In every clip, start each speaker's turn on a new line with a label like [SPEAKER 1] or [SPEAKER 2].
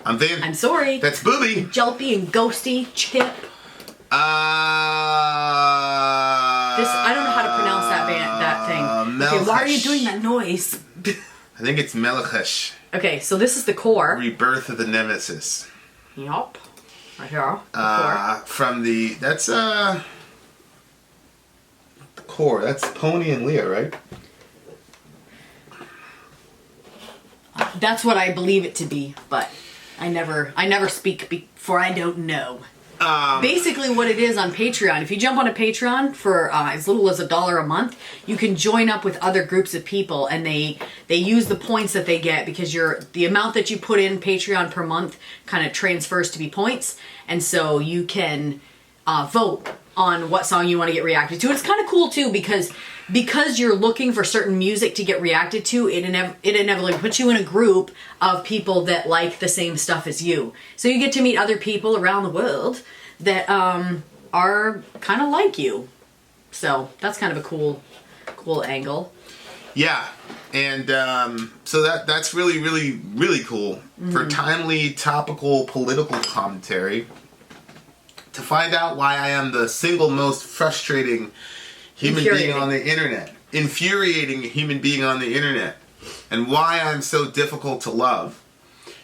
[SPEAKER 1] I'm Vin.
[SPEAKER 2] I'm Sori.
[SPEAKER 1] That's Booby.
[SPEAKER 2] Jelpy and Ghosty. Chip. I don't know how to pronounce that thing. Okay, why are you doing that noise?
[SPEAKER 1] I think it's Melechesh.
[SPEAKER 2] Okay, so this is the core.
[SPEAKER 1] Rebirth of the Nemesis.
[SPEAKER 2] Yup. Right here.
[SPEAKER 1] From the... That's, the core. That's Pony and Leah, right?
[SPEAKER 2] That's what I believe it to be, but I never speak before I don't know. Basically what it is on Patreon, if you jump on a Patreon for as little as $1 a month, you can join up with other groups of people, and they use the points that they get because the amount that you put in Patreon per month kind of transfers to be points, and so you can vote on what song you want to get reacted to. It's kind of cool too because you're looking for certain music to get reacted to, it inevitably puts you in a group of people that like the same stuff as you. So you get to meet other people around the world that are kind of like you. So that's kind of a cool angle.
[SPEAKER 1] Yeah, and so that's really, really, really cool for timely, topical, political commentary. To find out why I am the single most frustrating human being on the internet. Infuriating human being on the internet. And why I'm so difficult to love.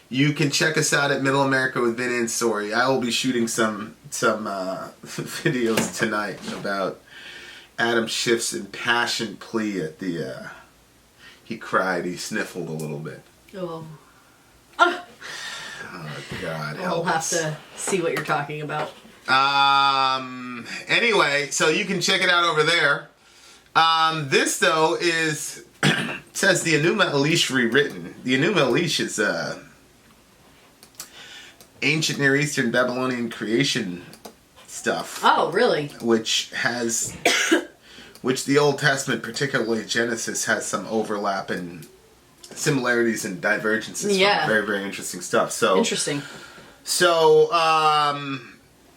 [SPEAKER 1] You can check us out at Middle America with Vin and Sori. I will be shooting some videos tonight about Adam Schiff's impassioned plea at the... he cried, he sniffled a little bit.
[SPEAKER 2] Oh.
[SPEAKER 1] Oh, God, help
[SPEAKER 2] We'll have
[SPEAKER 1] us.
[SPEAKER 2] to see what you're talking about.
[SPEAKER 1] Anyway, so you can check it out over there. This though is says the Enuma Elish rewritten. The Enuma Elish is ancient Near Eastern Babylonian creation stuff.
[SPEAKER 2] Oh, really?
[SPEAKER 1] Which the Old Testament, particularly Genesis, has some overlap and similarities and divergences.
[SPEAKER 2] Yeah.
[SPEAKER 1] Very, very interesting stuff. So
[SPEAKER 2] Interesting.
[SPEAKER 1] So,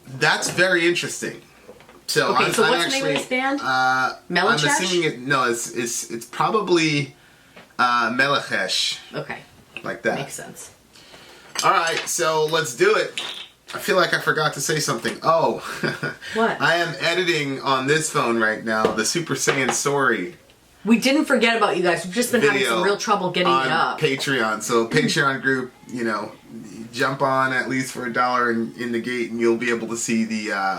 [SPEAKER 1] that's very interesting. So,
[SPEAKER 2] Okay,
[SPEAKER 1] I'm
[SPEAKER 2] so what's
[SPEAKER 1] actually,
[SPEAKER 2] the name of this band?
[SPEAKER 1] I'm
[SPEAKER 2] Melechesh?
[SPEAKER 1] assuming it's probably Melechesh.
[SPEAKER 2] Okay.
[SPEAKER 1] Like that.
[SPEAKER 2] Makes sense.
[SPEAKER 1] Alright, so let's do it. I feel like I forgot to say something. Oh.
[SPEAKER 2] What?
[SPEAKER 1] I am editing on this phone right now the Super Saiyan Sori
[SPEAKER 2] We didn't forget about you guys. We've just been having some real trouble getting it up.
[SPEAKER 1] Patreon. So Patreon group, jump on at least for $1 in the gate, and you'll be able to see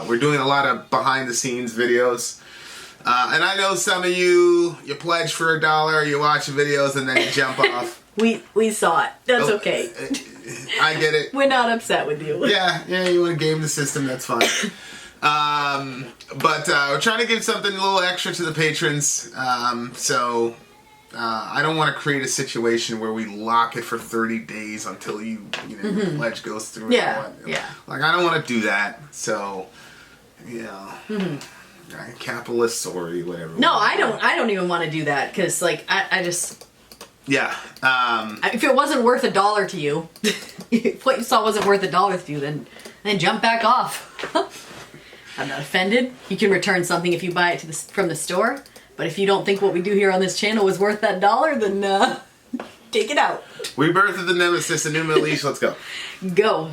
[SPEAKER 1] we're doing a lot of behind the scenes videos. And I know some of you pledge for $1, you watch the videos, and then you jump off.
[SPEAKER 2] We saw it. That's okay.
[SPEAKER 1] I get it.
[SPEAKER 2] We're not upset with you.
[SPEAKER 1] Yeah, you want to game the system, that's fine. But we're trying to give something a little extra to the patrons. So I don't want to create a situation where we lock it for 30 days until the pledge goes through.
[SPEAKER 2] Yeah.
[SPEAKER 1] Like, I don't want to do that. So, capitalist, Sori, whatever.
[SPEAKER 2] No, I don't even want to do that because, I just.
[SPEAKER 1] Yeah.
[SPEAKER 2] If it wasn't worth $1 to you, if what you saw wasn't worth $1 to you, then jump back off. I'm not offended. You can return something if you buy it from the store. But if you don't think what we do here on this channel was worth that $1, then take it out.
[SPEAKER 1] Rebirth of the Nemesis, a new Middle East. Let's go.
[SPEAKER 2] Go.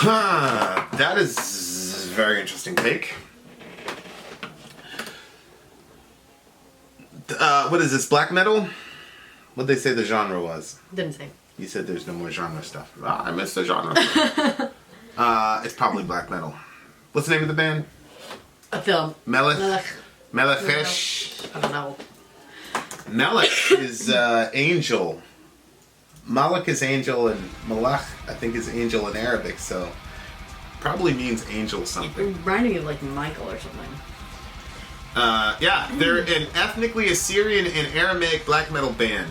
[SPEAKER 1] That is a very interesting take. What is this, black metal? What'd they say the genre was?
[SPEAKER 2] Didn't say.
[SPEAKER 1] You said there's no more genre stuff. I missed the genre. It's probably black metal. What's the name of the band? Melechesh.
[SPEAKER 2] I don't know.
[SPEAKER 1] Melech is angel. Malach is angel, and Malach, I think, is angel in Arabic, so probably means angel something.
[SPEAKER 2] It reminded me of like Michael or something.
[SPEAKER 1] Yeah, they're an ethnically Assyrian and Aramaic black metal band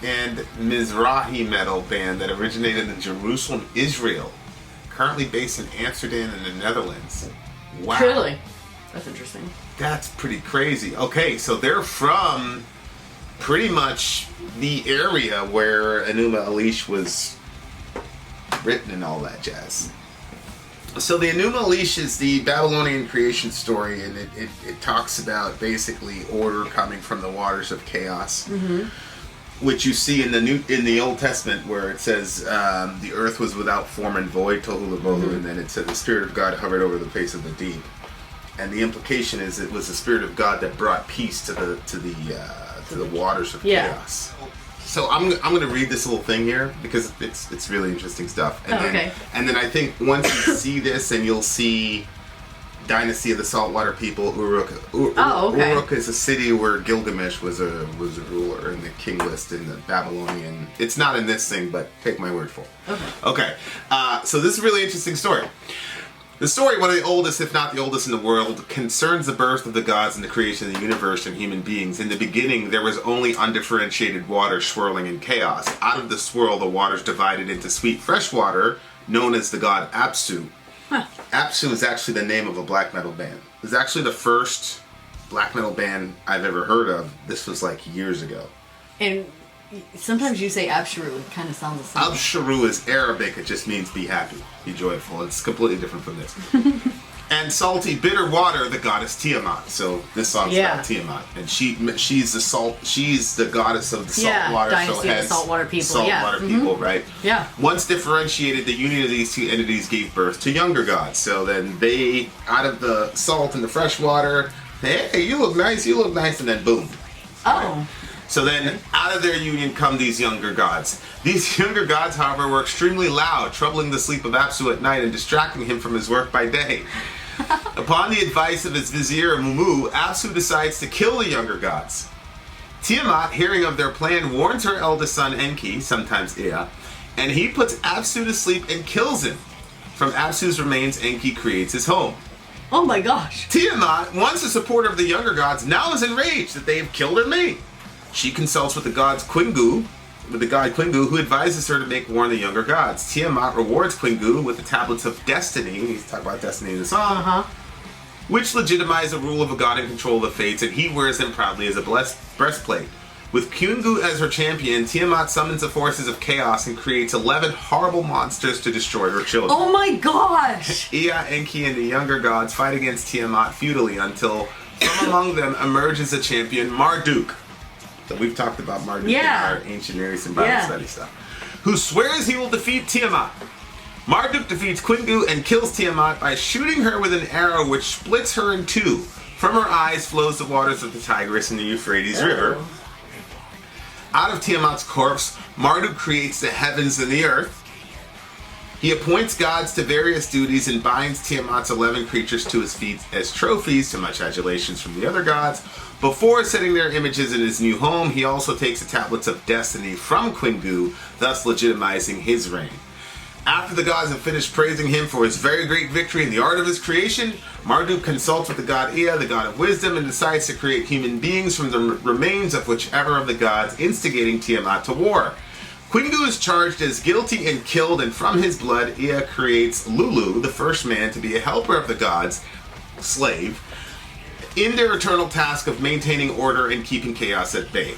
[SPEAKER 1] and Mizrahi metal band that originated in Jerusalem, Israel. Currently based in Amsterdam in the Netherlands. Wow.
[SPEAKER 2] Really? That's interesting.
[SPEAKER 1] That's pretty crazy. Okay, so they're from pretty much the area where Enuma Elish was written and all that jazz. So the Enuma Elish is the Babylonian creation story, and it talks about basically order coming from the waters of chaos, which you see in the Old Testament where it says the earth was without form and void, tohu lebohu, and then it said the Spirit of God hovered over the face of the deep, and the implication is it was the Spirit of God that brought peace to the waters of chaos. So I'm going to read this little thing here because it's really interesting stuff. And and then I think once you see this, and you'll see Dynasty of the Saltwater People, Uruk. Uruk is a city where Gilgamesh was a ruler in the king list in the Babylonian. It's not in this thing, but take my word for it. Okay. So this is a really interesting story. The story, one of the oldest, if not the oldest in the world, concerns the birth of the gods and the creation of the universe and human beings. In the beginning, there was only undifferentiated water swirling in chaos. Out of the swirl, the waters divided into sweet fresh water, known as the god Apsu. Apsu is actually the name of a black metal band. It was actually the first black metal band I've ever heard of. This was like years ago.
[SPEAKER 2] And sometimes you say Absharu, it kind of sounds the same.
[SPEAKER 1] Absharu is Arabic, it just means be happy, be joyful. It's completely different from this. And salty, bitter water, the goddess Tiamat. So this song's about Tiamat, and she's the goddess of the salt water.
[SPEAKER 2] Dynasty of the saltwater people.
[SPEAKER 1] Saltwater people, right?
[SPEAKER 2] Yeah.
[SPEAKER 1] Once differentiated, the union of these two entities gave birth to younger gods. So then they, out of the salt and the fresh water, hey, you look nice, and then boom. Right? So then, out of their union come these younger gods. These younger gods, however, were extremely loud, troubling the sleep of Apsu at night and distracting him from his work by day. Upon the advice of his vizier Mumu, Apsu decides to kill the younger gods. Tiamat, hearing of their plan, warns her eldest son Enki, sometimes Ea, and he puts Apsu to sleep and kills him. From Apsu's remains, Enki creates his home.
[SPEAKER 2] Oh my gosh.
[SPEAKER 1] Tiamat, once a supporter of the younger gods, now is enraged that they have killed her mate. She consults with the god Quingu, who advises her to make war on the younger gods. Tiamat rewards Quingu with the tablets of destiny. He's talking about destiny in the song, which legitimize the rule of a god in control of the fates, and he wears them proudly as a breastplate. With Quingu as her champion, Tiamat summons the forces of chaos and creates 11 horrible monsters to destroy her children.
[SPEAKER 2] Oh my gosh!
[SPEAKER 1] Ea, Enki, and the younger gods fight against Tiamat futilely until from among them emerges a champion, Marduk. So we've talked about Marduk in our ancient Near Eastern Bible study stuff. Who swears he will defeat Tiamat. Marduk defeats Quingu and kills Tiamat by shooting her with an arrow which splits her in two. From her eyes flows the waters of the Tigris and the Euphrates River. Out of Tiamat's corpse, Marduk creates the heavens and the earth. He appoints gods to various duties and binds Tiamat's 11 creatures to his feet as trophies, to much adulations from the other gods. Before setting their images in his new home, he also takes the tablets of destiny from Quingu, thus legitimizing his reign. After the gods have finished praising him for his very great victory in the art of his creation, Marduk consults with the god Ea, the god of wisdom, and decides to create human beings from the remains of whichever of the gods, instigating Tiamat to war. Quingu is charged as guilty and killed, and from his blood, Ea creates Lulu, the first man to be a helper of the gods, slave, in their eternal task of maintaining order and keeping chaos at bay.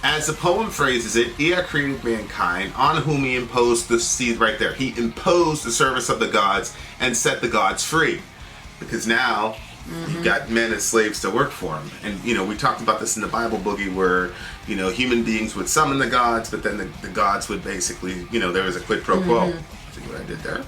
[SPEAKER 1] As the poem phrases it, Ea created mankind, on whom he imposed the seed right there. He imposed the service of the gods and set the gods free. Because now, you've got men as slaves to work for him. And, we talked about this in the Bible Boogie where, human beings would summon the gods, but then the gods would basically, there was a quid pro quo. See what I did there?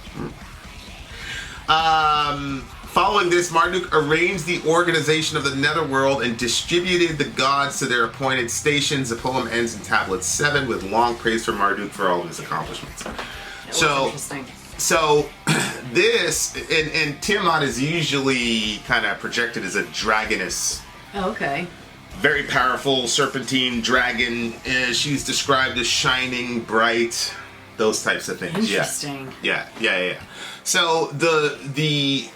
[SPEAKER 1] Following this, Marduk arranged the organization of the netherworld and distributed the gods to their appointed stations. The poem ends in tablet 7 with long praise for Marduk for all of his accomplishments. So this, and Tiamat is usually kind of projected as a dragoness.
[SPEAKER 2] Oh, okay.
[SPEAKER 1] Very powerful serpentine dragon. She's described as shining, bright, those types of things.
[SPEAKER 2] Interesting.
[SPEAKER 1] Yeah. So the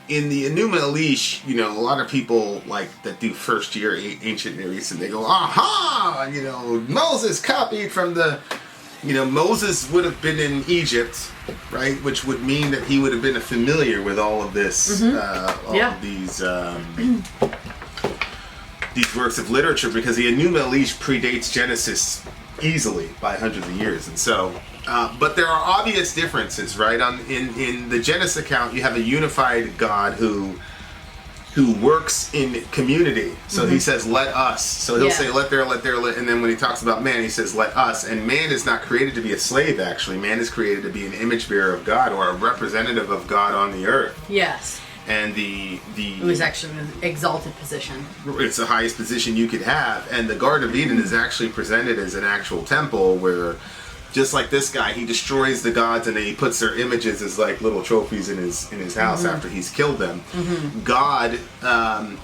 [SPEAKER 1] in the Enuma Elish, you know, a lot of people like that do first year ancient Near East, and they go, aha! You know, Moses copied from the. You know, Moses would have been in Egypt, right? Which would mean that he would have been familiar with all of this, all of these works of literature, because the Enuma Elish predates Genesis easily by hundreds of years, and so. But there are obvious differences, right? In the Genesis account, you have a unified God who works in community. So he says, let us. So he'll say, let there, and then when he talks about man, he says, let us. And man is not created to be a slave, actually. Man is created to be an image bearer of God, or a representative of God on the earth.
[SPEAKER 2] Yes.
[SPEAKER 1] And it
[SPEAKER 2] was actually an exalted position.
[SPEAKER 1] It's the highest position you could have. And the Garden of Eden is actually presented as an actual temple where, just like this guy, he destroys the gods and then he puts their images as like little trophies in his house after he's killed them. God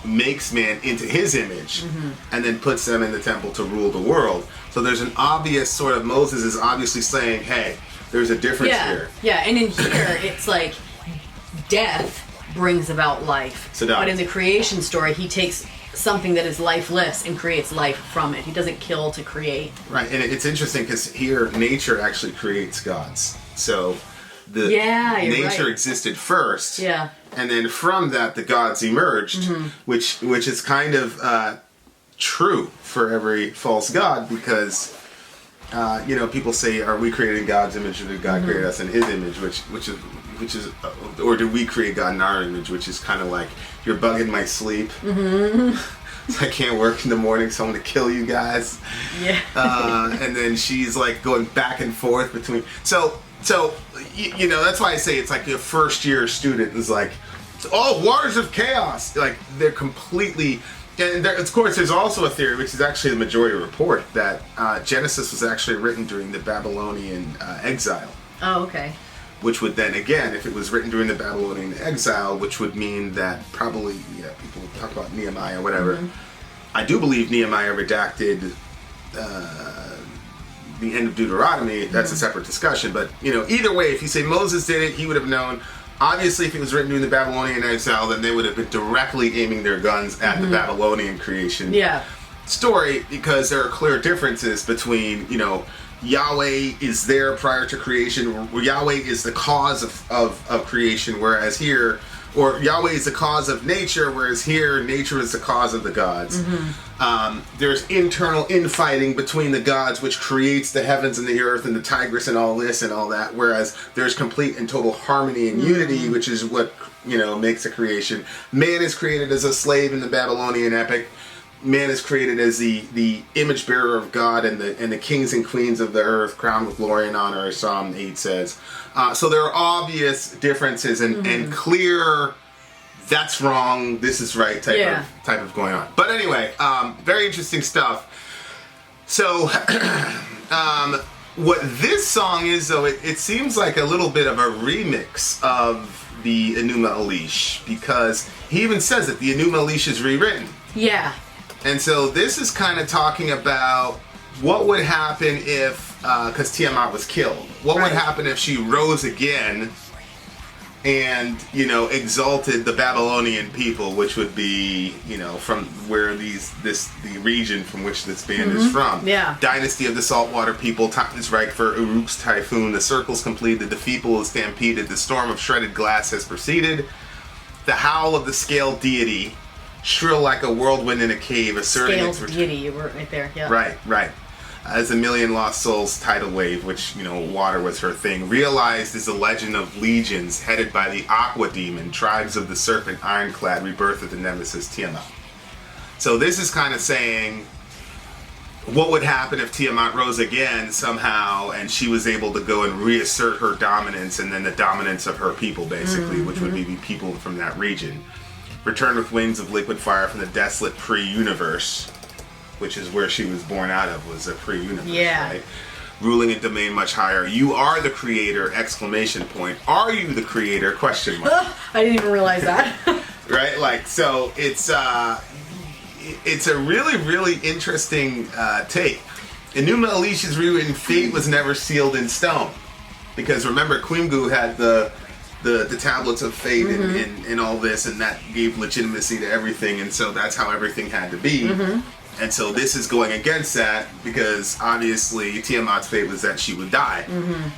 [SPEAKER 1] makes man into his image and then puts them in the temple to rule the world. So there's an obvious sort of, Moses is obviously saying, hey, there's a difference here.
[SPEAKER 2] Yeah, and in here it's like death brings about life. But in the creation story, he takes something that is lifeless and creates life from it. He doesn't kill to create.
[SPEAKER 1] Right, and it's interesting because here nature actually creates gods. So the nature existed first. Yeah. And then from that the gods emerged, which is kind of true for every false god, because you know, people say, are we created in God's image, or did God create us in his image, which is or did we create God in our image, which is kind of like, you're bugging my sleep. I can't work in the morning, so I'm gonna kill you guys. Yeah. And then she's like going back and forth between. So you know, that's why I say it's like your first year student is like, oh, waters of chaos. Like they're completely. And there, of course, there's also a theory, which is actually the majority report, that Genesis was actually written during the Babylonian exile.
[SPEAKER 2] Oh, okay.
[SPEAKER 1] Which would then, again, if it was written during the Babylonian exile, which would mean that probably, people talk about Nehemiah or whatever. I do believe Nehemiah redacted the end of Deuteronomy. That's a separate discussion. But, you know, either way, if you say Moses did it, he would have known. Obviously, if it was written during the Babylonian exile, then they would have been directly aiming their guns at the Babylonian creation story, because there are clear differences between, you know, Yahweh is there prior to creation, or Yahweh is the cause of creation, whereas here, or Yahweh is the cause of nature, whereas here, nature is the cause of the gods. There's internal infighting between the gods, which creates the heavens and the earth and the Tigris and all this and all that, whereas there's complete and total harmony and unity, which is what, you know, makes a creation. Man is created as a slave in the Babylonian epic. Man is created as the image bearer of God and the kings and queens of the earth, crowned with glory and honor, as Psalm 8 says. So there are obvious differences and clear, that's wrong, this is right type of going on. But anyway, very interesting stuff. So what this song is, though, it seems like a little bit of a remix of the Enuma Elish, because he even says that the Enuma Elish is rewritten. Yeah. And so this is kind of talking about what would happen if, because Tiamat was killed, what would happen if she rose again and, you know, exalted the Babylonian people, which would be, you know, from where the region from which this band is from. Yeah. Dynasty of the saltwater people, time is right for Uruk's typhoon, the circle's completed, the people is stampeded, the storm of shredded glass has proceeded, the howl of the scaled deity, shrill like a whirlwind in a cave, asserting its return. Deity, you were right there, yeah. Right. As a million lost souls tidal wave, which, you know, water was her thing, realized is a legend of legions headed by the Aqua Demon, tribes of the serpent ironclad, rebirth of the Nemesis Tiamat. So this is kind of saying, what would happen if Tiamat rose again somehow and she was able to go and reassert her dominance and then the dominance of her people, basically, which would be people from that region. Return with wings of liquid fire from the desolate pre-universe, which is where she was born out of, was a pre-universe, right? Ruling a domain much higher. You are the creator, exclamation point. Are you the creator, question mark.
[SPEAKER 2] I didn't even realize that.
[SPEAKER 1] Right? Like, so it's a really, really interesting take. In New Meleche's rewritten, fate was never sealed in stone. Because remember, Quimgu had the tablets of fate and all this, and that gave legitimacy to everything, and so that's how everything had to be. And so this is going against that, because obviously Tiamat's fate was that she would die.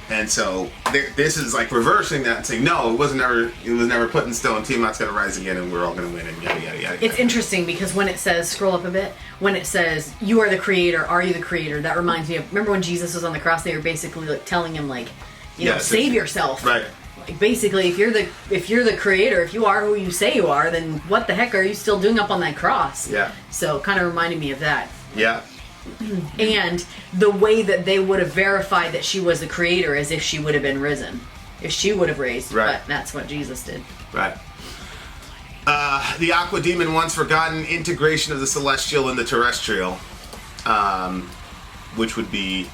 [SPEAKER 1] And so this is like reversing that and saying, no, it was never put in stone. Tiamat's going to rise again and we're all going to win, and yada, yada, yada.
[SPEAKER 2] It's interesting because when it says, scroll up a bit, when it says, you are the creator, are you the creator? That reminds me of, remember when Jesus was on the cross, they were basically like telling him, like, you know, save yourself.
[SPEAKER 1] Right.
[SPEAKER 2] Like, basically, if you're the creator, if you are who you say you are, then what the heck are you still doing up on that cross?
[SPEAKER 1] Yeah.
[SPEAKER 2] So it kind of reminded me of that.
[SPEAKER 1] Yeah.
[SPEAKER 2] And the way that they would have verified that she was the creator is if she would have been risen. If she would have raised.
[SPEAKER 1] Right.
[SPEAKER 2] But that's what Jesus did.
[SPEAKER 1] Right. The Aqua Demon once forgotten integration of the celestial and the terrestrial, which would be,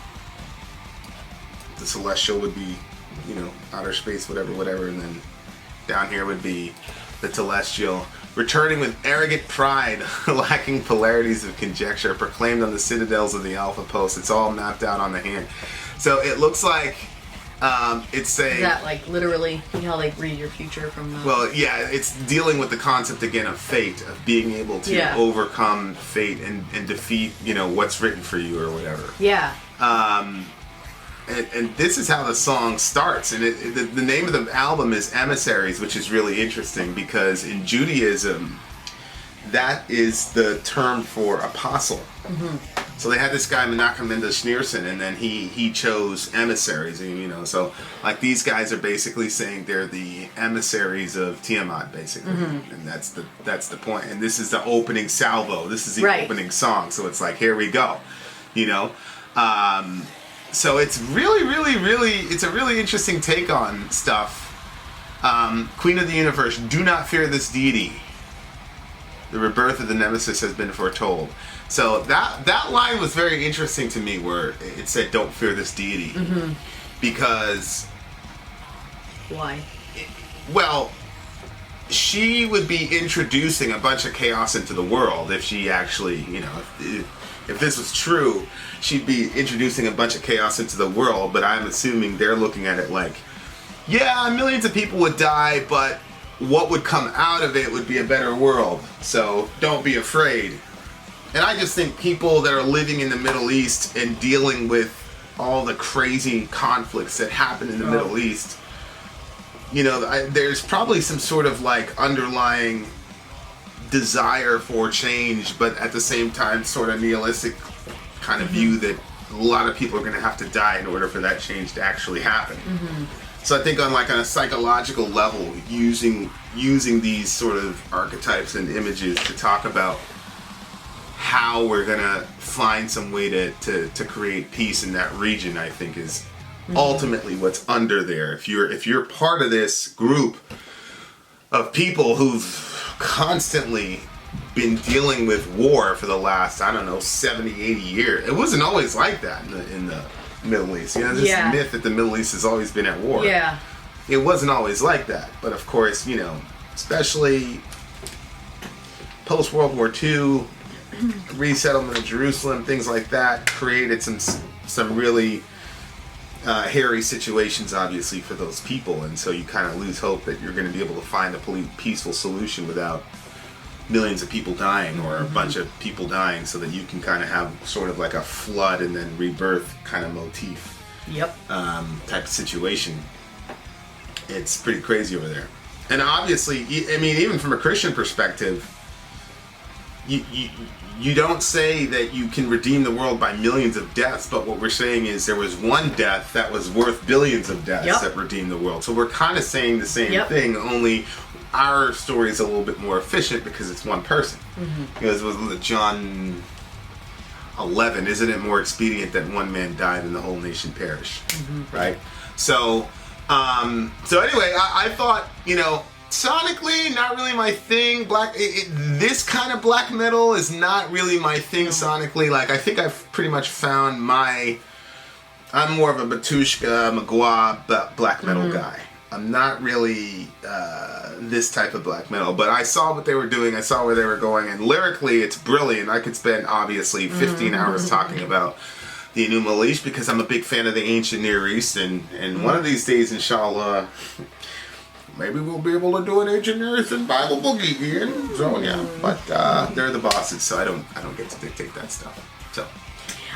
[SPEAKER 1] the celestial would be, you know, outer space, whatever, and then down here would be the telestial. Returning with arrogant pride, lacking polarities of conjecture, proclaimed on the citadels of the Alpha Post. It's all mapped out on the hand. So it looks like it's saying...
[SPEAKER 2] Is that like literally, you know how like read your future from the...
[SPEAKER 1] Well, yeah, it's dealing with the concept again of fate, of being able to overcome fate and defeat, you know, what's written for you or whatever.
[SPEAKER 2] Yeah.
[SPEAKER 1] And this is how the song starts, and the name of the album is Emissaries, which is really interesting because in Judaism, that is the term for apostle. So they had this guy Menachem Mendes Schneerson, and then he chose emissaries, and, you know, so like these guys are basically saying they're the emissaries of Tiamat, basically, and that's the point. And this is the opening salvo. This is the opening song, so it's like, here we go, you know. So it's really, really, really, it's a really interesting take on stuff. Queen of the Universe, do not fear this deity. The rebirth of the Nemesis has been foretold. So that line was very interesting to me, where it said, don't fear this deity. Because...
[SPEAKER 2] Why?
[SPEAKER 1] Well, she would be introducing a bunch of chaos into the world if she actually, you know, if this was true, she'd be introducing a bunch of chaos into the world, but I'm assuming they're looking at it like, yeah, millions of people would die, but what would come out of it would be a better world, so don't be afraid. And I just think people that are living in the Middle East and dealing with all the crazy conflicts that happen in the Middle East, you know, there's probably some sort of like underlying desire for change, but at the same time sort of nihilistic kind of view that a lot of people are going to have to die in order for that change to actually happen. So I think on a psychological level, using these sort of archetypes and images to talk about how we're going to find some way to create peace in that region, I think is ultimately what's under there. If you're part of this group of people who've constantly been dealing with war for the last, I don't know, 70, 80 years. It wasn't always like that in the Middle East. You know, this myth that the Middle East has always been at war.
[SPEAKER 2] Yeah.
[SPEAKER 1] It wasn't always like that. But of course, you know, especially post-World War II, resettlement of Jerusalem, things like that, created some really hairy situations, obviously, for those people. And so you kind of lose hope that you're going to be able to find a peaceful solution without millions of people dying or a bunch of people dying, so that you can kind of have sort of like a flood and then rebirth kind of motif. Type of situation. It's pretty crazy over there. And obviously, I mean, even from a Christian perspective, you don't say that you can redeem the world by millions of deaths, but what we're saying is there was one death that was worth billions of deaths that redeemed the world. So we're kind of saying the same thing, only our story is a little bit more efficient because it's one person. Because it was John... 11, isn't it more expedient that one man died and the whole nation perish? Right? So, so anyway, I thought, you know, sonically, not really my thing. This kind of black metal is not really my thing sonically. Like, I think I've pretty much found I'm more of a Batushka, Magua black metal guy. I'm not really this type of black metal, but I saw what they were doing. I saw where they were going, and lyrically, it's brilliant. I could spend, obviously, 15 hours talking about the Enuma Elish because I'm a big fan of the ancient Near East, and one of these days, inshallah, maybe we'll be able to do an ancient Near Eastern Bible boogie, Ian. So yeah, but they're the bosses, so I don't get to dictate that stuff. So.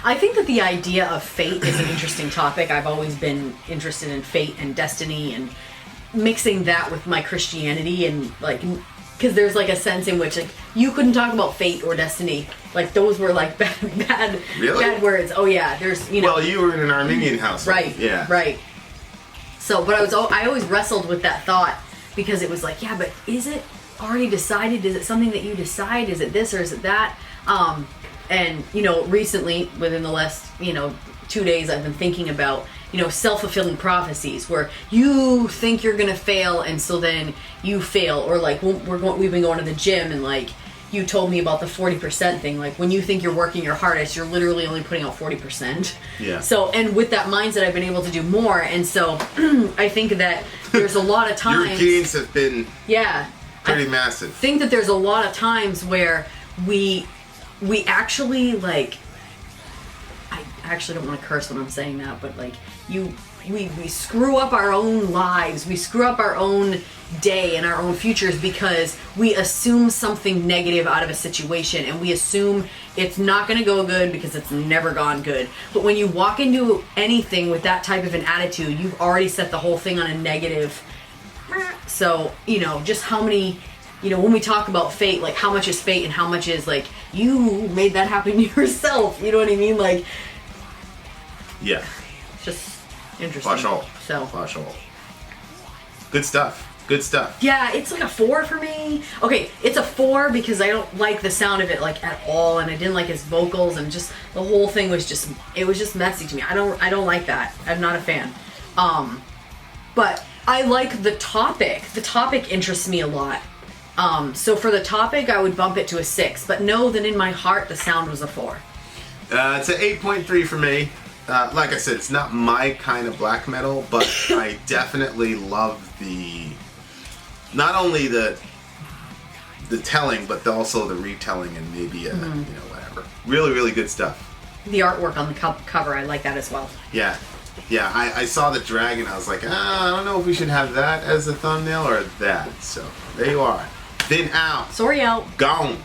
[SPEAKER 2] I think that the idea of fate is an interesting topic. I've always been interested in fate and destiny and mixing that with my Christianity, and like, because there's like a sense in which like you couldn't talk about fate or destiny. Like those were like bad words. Oh yeah, there's, you know.
[SPEAKER 1] Well, you were in an Armenian household.
[SPEAKER 2] Right.
[SPEAKER 1] Yeah.
[SPEAKER 2] Right. So, but I always wrestled with that thought because it was like, yeah, but is it already decided? Is it something that you decide? Is it this or is it that? And, you know, recently, within the last, 2 days, I've been thinking about, self-fulfilling prophecies where you think you're going to fail and so then you fail. Or like, we've been going to the gym and like, you told me about the 40% thing. Like when you think you're working your hardest, you're literally only putting out 40%.
[SPEAKER 1] Yeah.
[SPEAKER 2] So, and with that mindset, I've been able to do more. And so I think that there's a lot of times.
[SPEAKER 1] Your gains have been pretty massive.
[SPEAKER 2] I think that there's a lot of times where we actually like, I actually don't want to curse when I'm saying that, but like we screw up our own lives, we screw up our own day and our own futures because we assume something negative out of a situation and we assume it's not going to go good because it's never gone good. But when you walk into anything with that type of an attitude, you've already set the whole thing on a negative. So, just how many, when we talk about fate, like how much is fate and how much is like you made that happen yourself, you know what I mean? Like,
[SPEAKER 1] yeah,
[SPEAKER 2] it's just interesting.
[SPEAKER 1] Flashhole. Good stuff.
[SPEAKER 2] Yeah, it's like a 4 for me. Okay, it's a 4 because I don't like the sound of it like at all, and I didn't like his vocals, and just the whole thing was just messy to me. I don't like that. I'm not a fan. But I like the topic. The topic interests me a lot. So for the topic, I would bump it to a 6. But know that in my heart, the sound was a 4.
[SPEAKER 1] It's an 8.3 for me. Like I said, it's not my kind of black metal, but I definitely love not only the telling, but also the retelling and maybe whatever. Really, really good stuff.
[SPEAKER 2] The artwork on the cover, I like that as well.
[SPEAKER 1] Yeah. I saw the dragon. I was like, I don't know if we should have that as a thumbnail or that. So there you are. Vin out.
[SPEAKER 2] Sori out.
[SPEAKER 1] Gone.